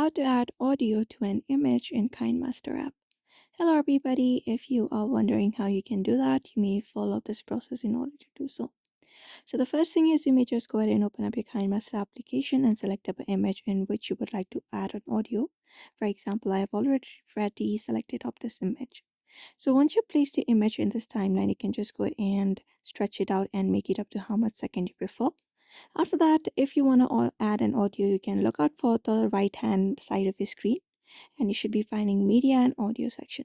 how to add audio to an image in Kinemaster app. Hello everybody, if you are wondering how you can do that, you may follow this process in order to do so. So the first thing is you may just go ahead and open up your Kinemaster application and select up an image in which you would like to add an audio. For example, I have already selected up this image. So once you place the image in this timeline, you can just go ahead and stretch it out and make it up to how much second you prefer. After that, if you want to add an audio, you can look out for the right hand side of your screen and you should be finding media and audio section.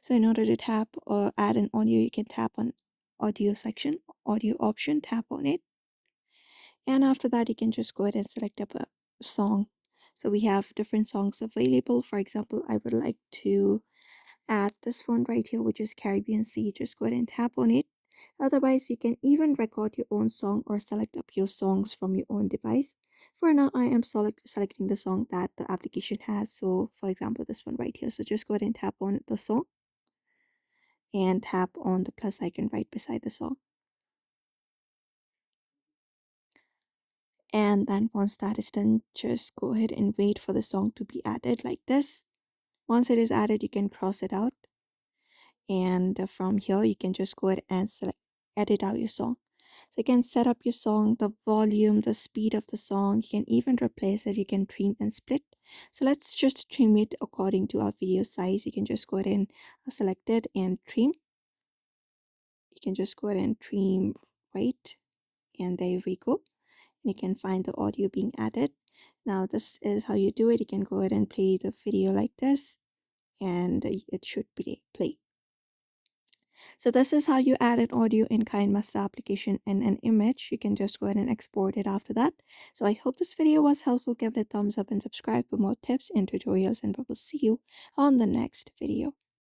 So in order to tap or add an audio, you can tap on audio section, audio option, tap on it. And after that, you can just go ahead and select up a song. So we have different songs available. For example, I would like to add this one right here, which is Caribbean Sea. Just go ahead and tap on it. Otherwise, you can even record your own song or select up your songs from your own device. For now, I am selecting the song that the application has. So for example, this one right here. So just go ahead and tap on the song and tap on the plus icon right beside the song. And then once that is done, just go ahead and wait for the song to be added like this. Once it is added, you can cross it out. And from here you can just go ahead and edit out your song. So you can set up your song, the volume, the speed of the song. You can even replace it. You can trim and split. So let's just trim it according to our video size. You can just go ahead and select it and trim. You can just go ahead and trim right, and there we go. And you can find the audio being added. Now this is how you do it. You can go ahead and play the video like this, and it should play. So this is how you add an audio in Kinemaster application and an image. You can just go ahead and export it after that. So I hope this video was helpful. Give it a thumbs up and subscribe for more tips and tutorials, and we will see you on the next video.